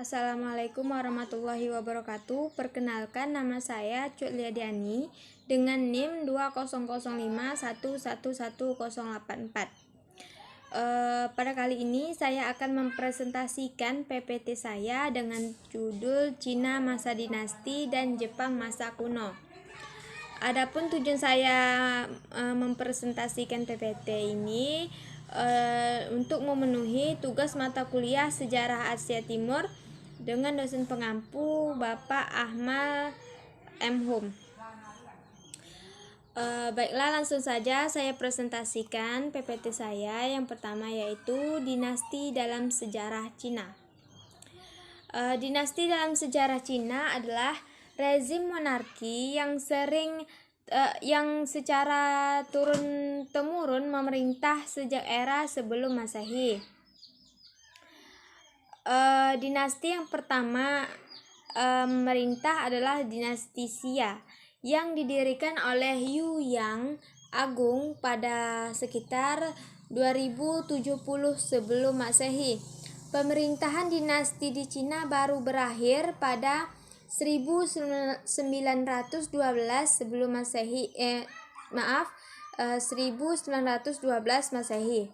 Assalamualaikum warahmatullahi wabarakatuh. Perkenalkan, nama saya Cut Liadiani dengan NIM 2005111084. Pada kali ini saya akan mempresentasikan PPT saya dengan judul Cina Masa Dinasti dan Jepang Masa Kuno. Adapun tujuan saya mempresentasikan PPT ini untuk memenuhi tugas mata kuliah Sejarah Asia Timur dengan dosen pengampu Bapak Ahmad M. Hum. Baiklah, langsung saja saya presentasikan PPT saya. Yang pertama yaitu dinasti dalam sejarah Cina. Dinasti dalam sejarah Cina adalah rezim monarki yang secara turun-temurun memerintah sejak era sebelum Masehi. Dinasti yang pertama memerintah adalah dinasti Xia yang didirikan oleh Yu Yang Agung pada sekitar 2070 sebelum Masehi. Pemerintahan dinasti di Cina baru berakhir pada 1912 sebelum Masehi. 1912 Masehi.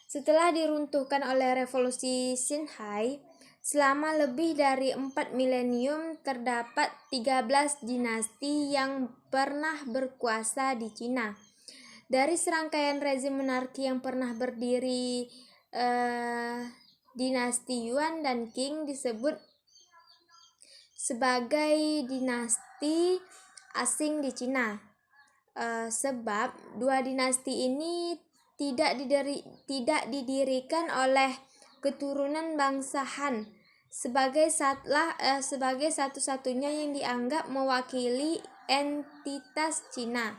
Setelah diruntuhkan oleh Revolusi Xinhai, selama lebih dari 4 milenium terdapat 13 dinasti yang pernah berkuasa di Cina. Dari serangkaian rezim monarki yang pernah berdiri, dinasti Yuan dan Qing disebut sebagai dinasti asing di Cina. Sebab dua dinasti ini tidak didirikan oleh keturunan bangsa Han sebagai satu-satunya yang dianggap mewakili entitas Cina.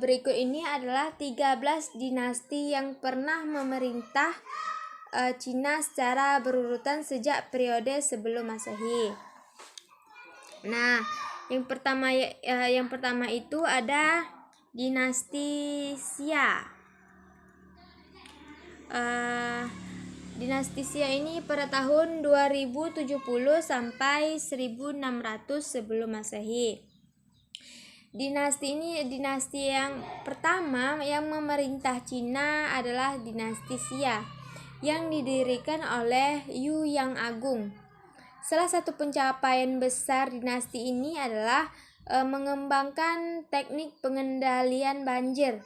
Berikut ini adalah 13 dinasti yang pernah memerintah Cina secara berurutan sejak periode sebelum Masehi. Nah, yang pertama itu ada dinasti Xia. Dinasti Xia ini pada tahun 2070 sampai 1600 sebelum Masehi. Dinasti yang pertama yang memerintah Cina adalah dinasti Xia yang didirikan oleh Yu Yang Agung. Salah satu pencapaian besar dinasti ini adalah mengembangkan teknik pengendalian banjir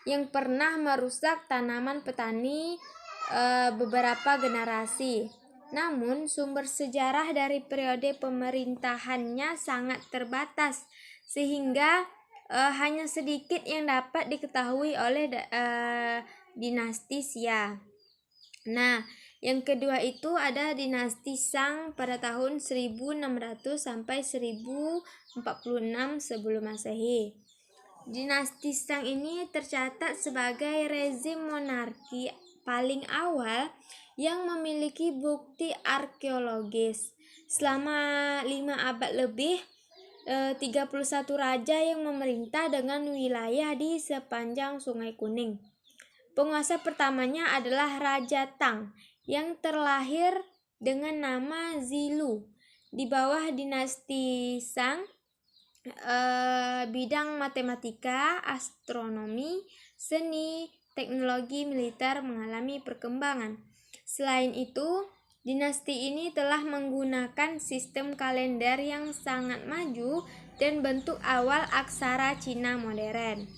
yang pernah merusak tanaman petani beberapa generasi. Namun sumber sejarah dari periode pemerintahannya sangat terbatas sehingga hanya sedikit yang dapat diketahui oleh dinasti Xia. Nah, yang kedua itu ada dinasti Shang pada tahun 1600 sampai 1046 sebelum Masehi. Dinasti Shang ini tercatat sebagai rezim monarki paling awal yang memiliki bukti arkeologis. Selama 5 abad lebih, 31 raja yang memerintah dengan wilayah di sepanjang Sungai Kuning. Penguasa pertamanya adalah Raja Tang yang terlahir dengan nama Zilu. Di bawah dinasti Shang, bidang matematika, astronomi, seni, teknologi militer mengalami perkembangan. Selain itu, dinasti ini telah menggunakan sistem kalender yang sangat maju dan bentuk awal aksara Cina modern.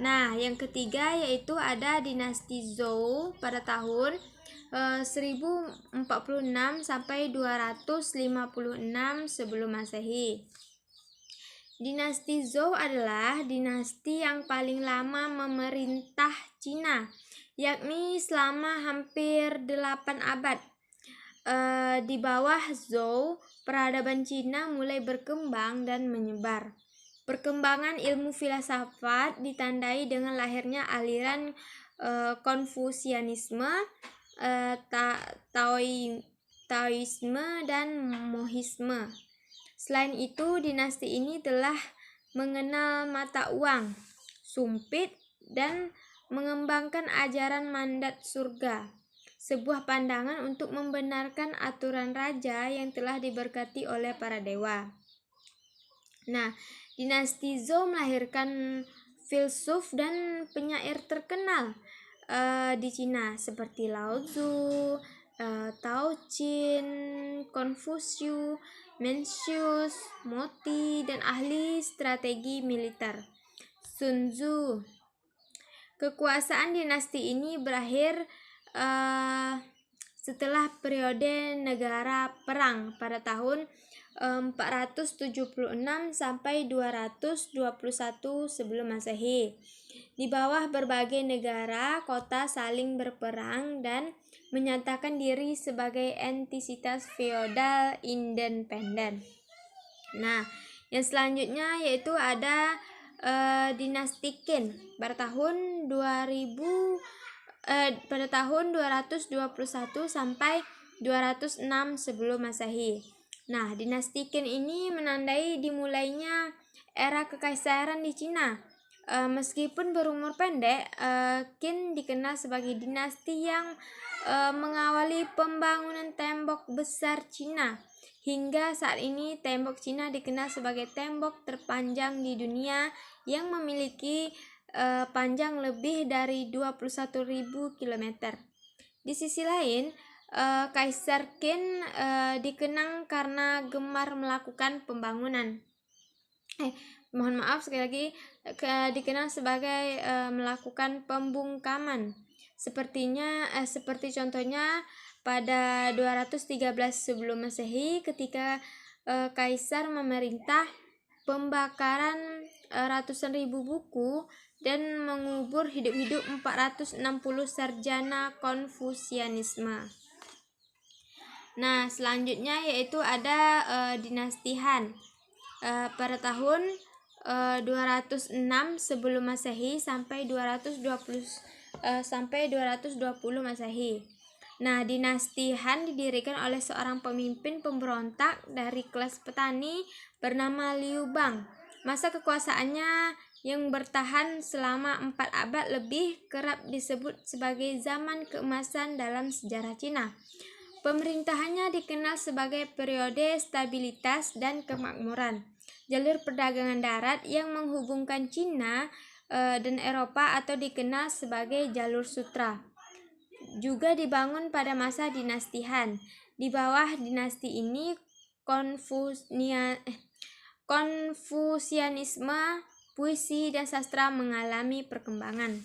Nah, yang ketiga yaitu ada dinasti Zhou pada tahun 1046 sampai 256 sebelum Masehi. Dinasti Zhou adalah dinasti yang paling lama memerintah Cina, yakni selama hampir 8 abad. Di bawah Zhou, peradaban Cina mulai berkembang dan menyebar. Perkembangan ilmu filsafat ditandai dengan lahirnya aliran Konfusianisme, Taoisme, dan Mohisme. Selain itu, dinasti ini telah mengenal mata uang, sumpit, dan mengembangkan ajaran mandat surga. sebuah pandangan untuk membenarkan aturan raja yang telah diberkati oleh para dewa. Nah, dinasti Zhou melahirkan filsuf dan penyair terkenal di Cina seperti Lao Tzu, Tao Chin, Konfusius, Mencius, Moti, dan ahli strategi militer Sun Tzu. Kekuasaan dinasti ini berakhir setelah periode negara perang pada tahun 476 sampai 221 sebelum Masehi. Di bawah berbagai negara, kota saling berperang dan menyatakan diri sebagai entitas feodal independen. Nah, yang selanjutnya yaitu ada dinasti Qin pada tahun 221 sampai 206 sebelum Masehi. Nah, dinasti Qin ini menandai dimulainya era kekaisaran di Cina. Meskipun berumur pendek, Qin dikenal sebagai dinasti yang mengawali pembangunan tembok besar Cina. Hingga saat ini tembok Cina dikenal sebagai tembok terpanjang di dunia yang memiliki panjang lebih dari 21.000 km. Di sisi lain, Kaisar Qin dikenang karena gemar melakukan pembangunan. Mohon maaf sekali lagi, dikenal sebagai melakukan pembungkaman. Seperti contohnya pada 213 sebelum Masehi ketika Kaisar memerintah pembakaran ratusan ribu buku dan mengubur hidup-hidup 460 sarjana Konfusianisme. Nah, selanjutnya yaitu ada dinasti Han. Pada tahun 206 sebelum Masehi sampai 220 Masehi. Nah, dinasti Han didirikan oleh seorang pemimpin pemberontak dari kelas petani bernama Liu Bang. Masa kekuasaannya yang bertahan selama 4 abad lebih kerap disebut sebagai zaman keemasan dalam sejarah Cina. Pemerintahannya dikenal sebagai periode stabilitas dan kemakmuran. Jalur perdagangan darat yang menghubungkan Cina dan Eropa atau dikenal sebagai jalur sutra juga dibangun pada masa dinasti Han. Di bawah dinasti ini Konfusianisme, puisi, dan sastra mengalami perkembangan.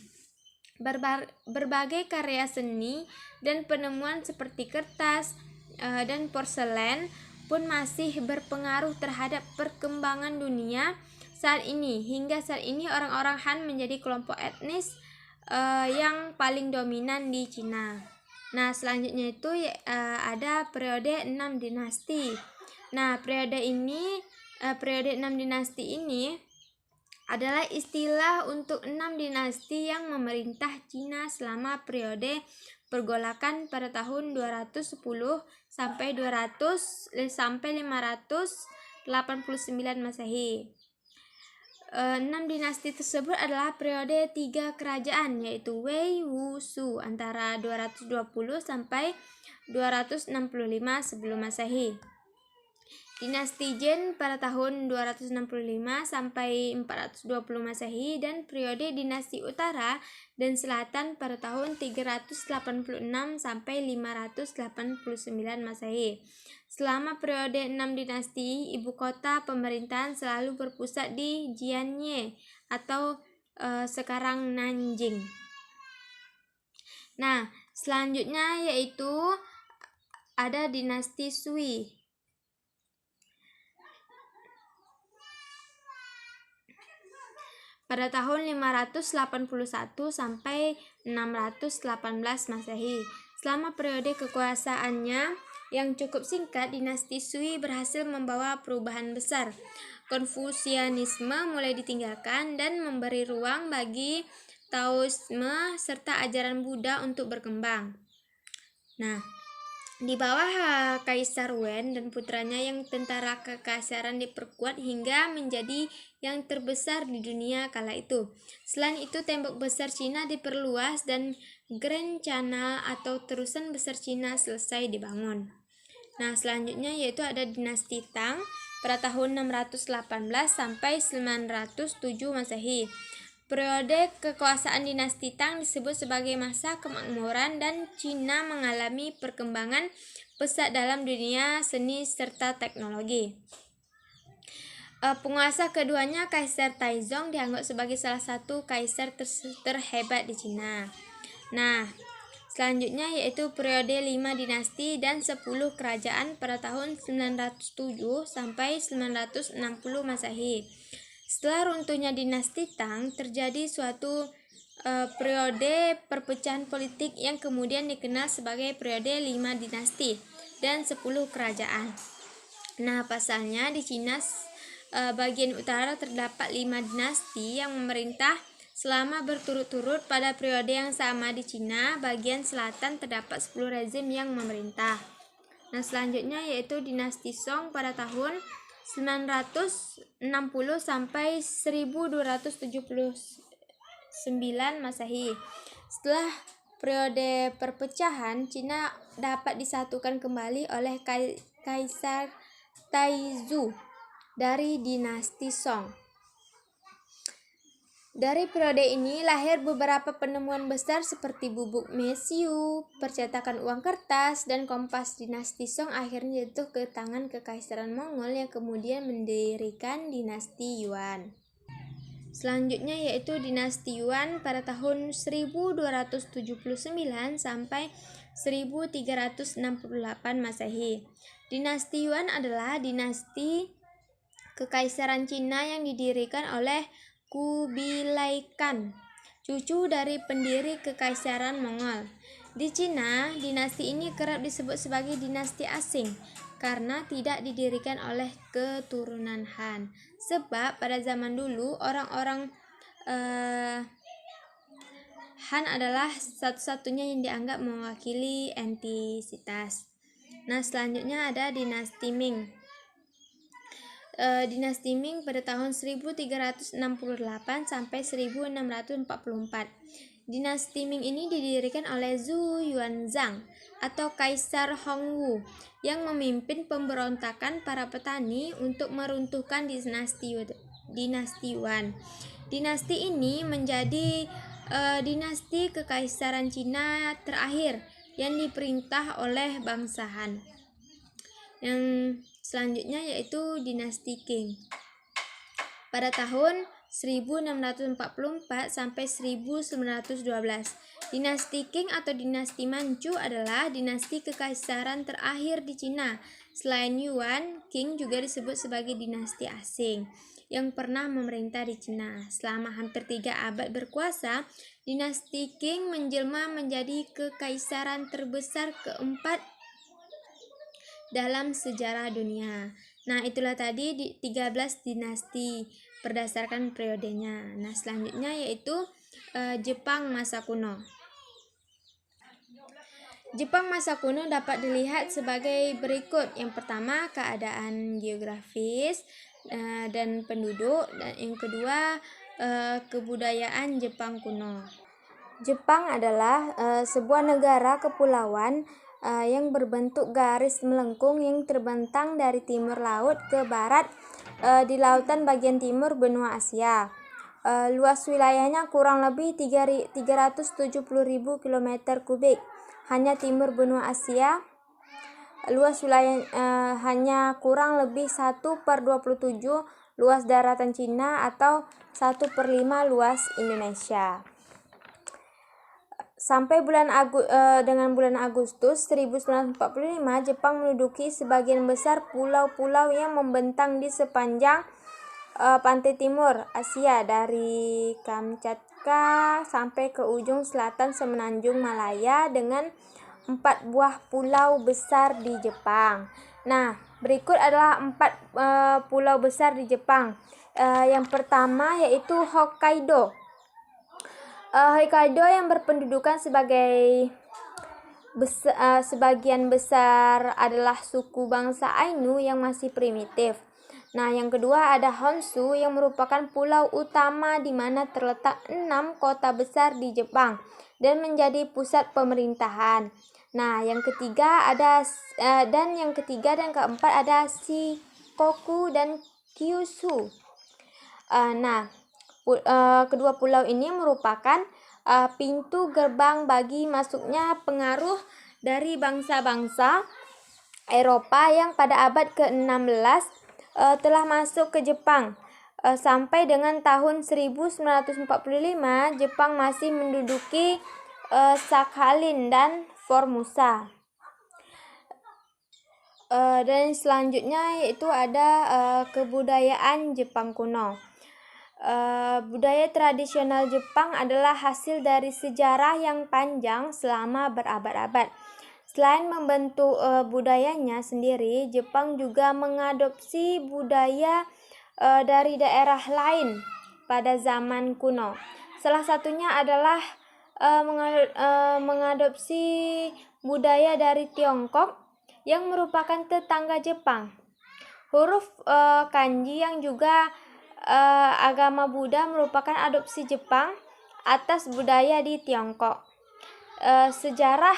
Berbagai karya seni dan penemuan seperti kertas dan porselen pun masih berpengaruh terhadap perkembangan dunia saat ini. Hingga saat ini orang-orang Han menjadi kelompok etnis yang paling dominan di Cina. Nah, selanjutnya itu ada periode 6 dinasti. Nah, periode 6 dinasti ini adalah istilah untuk 6 dinasti yang memerintah Cina selama periode pergolakan pada tahun 210 sampai 589 Masehi. 6 dinasti tersebut adalah periode 3 kerajaan yaitu Wei, Wu, Su antara 220 sampai 265 sebelum Masehi. Dinasti Jin pada tahun 265 sampai 420 Masehi dan periode dinasti utara dan selatan pada tahun 386 sampai 589 Masehi. Selama periode 6 dinasti, ibu kota pemerintahan selalu berpusat di Jianye atau sekarang Nanjing. Nah, selanjutnya yaitu ada dinasti Sui. Pada tahun 581 sampai 618 Masehi. Selama periode kekuasaannya yang cukup singkat, dinasti Sui berhasil membawa perubahan besar. Konfusianisme mulai ditinggalkan dan memberi ruang bagi Taoisme serta ajaran Buddha untuk berkembang. Nah, di bawah Kaisar Wen dan putranya yang tentara kekaisaran diperkuat hingga menjadi yang terbesar di dunia kala itu. Selain itu, tembok besar Cina diperluas dan Grand Canal atau terusan besar Cina selesai dibangun. Nah, selanjutnya yaitu ada dinasti Tang pada tahun 618 sampai 907 Masehi. Periode kekuasaan dinasti Tang disebut sebagai masa kemakmuran dan Cina mengalami perkembangan pesat dalam dunia seni serta teknologi. Penguasa keduanya Kaisar Taizong dianggap sebagai salah satu kaisar terhebat di Cina. Nah, selanjutnya yaitu periode 5 dinasti dan 10 kerajaan pada tahun 907 sampai 960 Masehi. Setelah runtuhnya dinasti Tang, terjadi suatu periode perpecahan politik yang kemudian dikenal sebagai periode 5 dinasti dan 10 kerajaan. Nah, pasalnya di Cina bagian utara terdapat 5 dinasti yang memerintah selama berturut-turut. Pada periode yang sama di Cina bagian selatan terdapat 10 rezim yang memerintah. Nah, selanjutnya yaitu dinasti Song pada tahun 960 sampai 1279 Masehi. Setelah periode perpecahan, Cina dapat disatukan kembali oleh Kaisar Taizu dari dinasti Song. Dari periode ini lahir beberapa penemuan besar seperti bubuk mesiu, percetakan uang kertas, dan kompas. Dinasti Song akhirnya jatuh ke tangan Kekaisaran Mongol yang kemudian mendirikan dinasti Yuan. Selanjutnya yaitu dinasti Yuan pada tahun 1279 sampai 1368 Masehi. Dinasti Yuan adalah dinasti Kekaisaran Cina yang didirikan oleh Kubilai Khan, cucu dari pendiri Kekaisaran Mongol. Di Cina, dinasti ini kerap disebut sebagai dinasti asing karena tidak didirikan oleh keturunan Han. Sebab pada zaman dulu orang-orang Han adalah satu-satunya yang dianggap mewakili entitas. Nah, selanjutnya ada dinasti Ming. Dinasti Ming pada tahun 1368 sampai 1644. Dinasti Ming ini didirikan oleh Zhu Yuanzhang atau Kaisar Hongwu yang memimpin pemberontakan para petani untuk meruntuhkan dinasti Yuan. Dinasti ini menjadi dinasti Kekaisaran Cina terakhir yang diperintah oleh bangsa Han. Yang selanjutnya yaitu dinasti Qing pada tahun 1644 sampai 1912. Dinasti Qing atau dinasti Manchu adalah dinasti kekaisaran terakhir di Cina. Selain Yuan, Qing juga disebut sebagai dinasti asing yang pernah memerintah di Cina. Selama hampir 3 abad berkuasa, dinasti Qing menjelma menjadi kekaisaran terbesar keempat dalam sejarah dunia. Nah, itulah tadi 13 dinasti berdasarkan periodenya. Nah, selanjutnya yaitu Jepang masa kuno. Jepang masa kuno dapat dilihat sebagai berikut. Yang pertama, keadaan geografis dan penduduk, dan yang kedua kebudayaan Jepang kuno. Jepang adalah sebuah negara kepulauan yang berbentuk garis melengkung yang terbentang dari timur laut ke barat di lautan bagian timur benua Asia. Luas wilayahnya kurang lebih 370.000 km kubik. Hanya timur benua Asia. Luas wilayah hanya kurang lebih 1/27 luas daratan Cina atau 1/5 luas Indonesia. Sampai dengan bulan Agustus 1945, Jepang menduduki sebagian besar pulau-pulau yang membentang di sepanjang pantai timur Asia dari Kamchatka sampai ke ujung selatan semenanjung Malaya dengan 4 buah pulau besar di Jepang. Nah, berikut adalah 4 pulau besar di Jepang. Yang pertama yaitu Hokkaido. Hokkaido yang berpendudukan sebagian besar adalah suku bangsa Ainu yang masih primitif. Nah, yang kedua ada Honshu yang merupakan pulau utama di mana terletak 6 kota besar di Jepang. dan menjadi pusat pemerintahan. Nah, yang ketiga dan keempat ada Shikoku dan Kyushu. Kedua pulau ini merupakan pintu gerbang bagi masuknya pengaruh dari bangsa-bangsa Eropa yang pada abad ke-16 telah masuk ke Jepang. Sampai dengan tahun 1945, Jepang masih menduduki Sakhalin dan Formosa. Dan selanjutnya yaitu ada kebudayaan Jepang kuno. Budaya tradisional Jepang adalah hasil dari sejarah yang panjang selama berabad-abad. Selain membentuk budayanya sendiri, Jepang juga mengadopsi budaya dari daerah lain pada zaman kuno. Salah satunya adalah mengadopsi budaya dari Tiongkok yang merupakan tetangga Jepang. Huruf kanji yang juga agama Buddha merupakan adopsi Jepang atas budaya di Tiongkok. Sejarah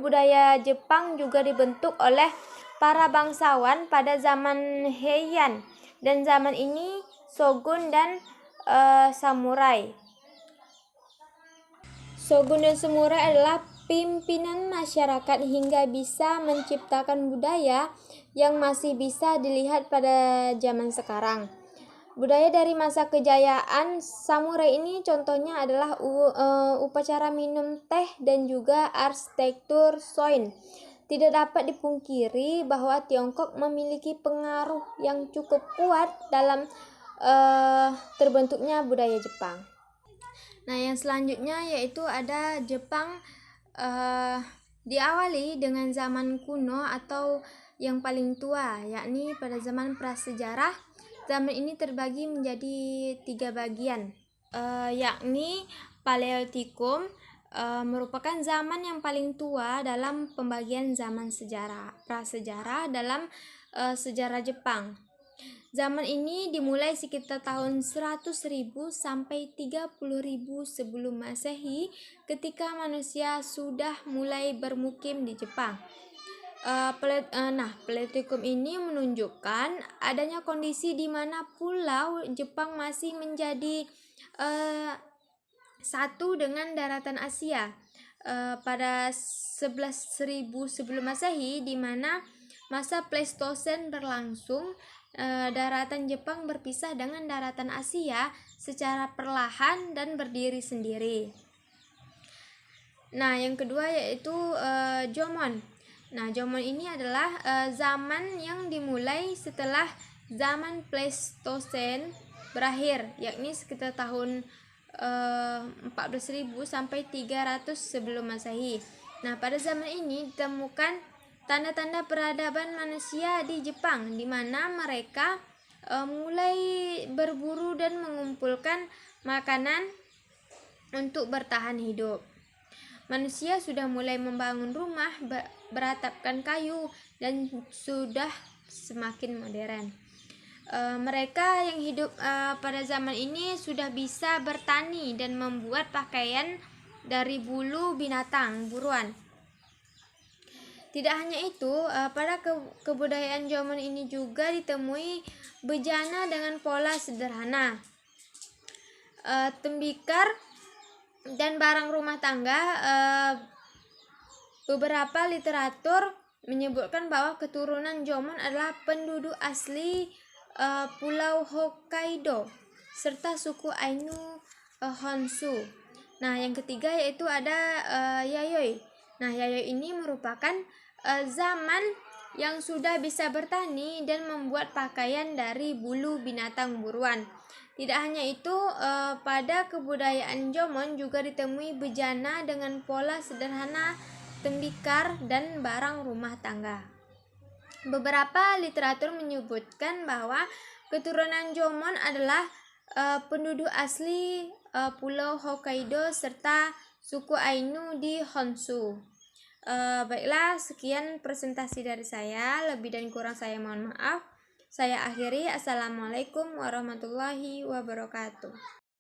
budaya Jepang juga dibentuk oleh para bangsawan pada zaman Heian, dan zaman ini shogun dan samurai. Shogun dan samurai adalah pimpinan masyarakat hingga bisa menciptakan budaya yang masih bisa dilihat pada zaman sekarang. Budaya dari masa kejayaan samurai ini contohnya adalah upacara minum teh dan juga arsitektur Shoin. Tidak dapat dipungkiri bahwa Tiongkok memiliki pengaruh yang cukup kuat dalam terbentuknya budaya Jepang. Nah, yang selanjutnya yaitu ada Jepang diawali dengan zaman kuno atau yang paling tua, yakni pada zaman prasejarah. Zaman ini terbagi menjadi 3 bagian, yakni Paleolitikum merupakan zaman yang paling tua dalam pembagian zaman prasejarah dalam sejarah Jepang. Zaman ini dimulai sekitar tahun 100.000 sampai 30.000 sebelum Masehi, ketika manusia sudah mulai bermukim di Jepang. Paleolitikum ini menunjukkan adanya kondisi di mana pulau Jepang masih menjadi satu dengan daratan Asia pada 11.000 sebelum Masehi, di mana masa Pleistosen berlangsung. Daratan Jepang berpisah dengan daratan Asia secara perlahan dan berdiri sendiri. Nah, yang kedua yaitu Jomon. Nah, Jomon ini adalah zaman yang dimulai setelah zaman Pleistosen berakhir, yakni sekitar tahun 14.000 sampai 300 sebelum Masehi. Nah, pada zaman ini ditemukan tanda-tanda peradaban manusia di Jepang, di mana mereka mulai berburu dan mengumpulkan makanan untuk bertahan hidup. Manusia sudah mulai membangun rumah beratapkan kayu dan sudah semakin modern. Mereka yang hidup pada zaman ini sudah bisa bertani dan membuat pakaian dari bulu binatang buruan. Tidak hanya itu, pada kebudayaan Jomon ini juga ditemui bejana dengan pola sederhana, tembikar dan barang rumah tangga. Beberapa literatur menyebutkan bahwa keturunan Jomon adalah penduduk asli Pulau Hokkaido serta suku Ainu Honshu. Nah, yang ketiga yaitu ada Yayoi. Nah, Yayoi ini merupakan zaman yang sudah bisa bertani dan membuat pakaian dari bulu binatang buruan. Tidak hanya itu, pada kebudayaan Jomon juga ditemui bejana dengan pola sederhana, tembikar, dan barang rumah tangga. Beberapa literatur menyebutkan bahwa keturunan Jomon adalah penduduk asli Pulau Hokkaido serta suku Ainu di Honshu. Baiklah, sekian presentasi dari saya. Lebih dan kurang saya mohon maaf. Saya akhiri. Assalamualaikum warahmatullahi wabarakatuh.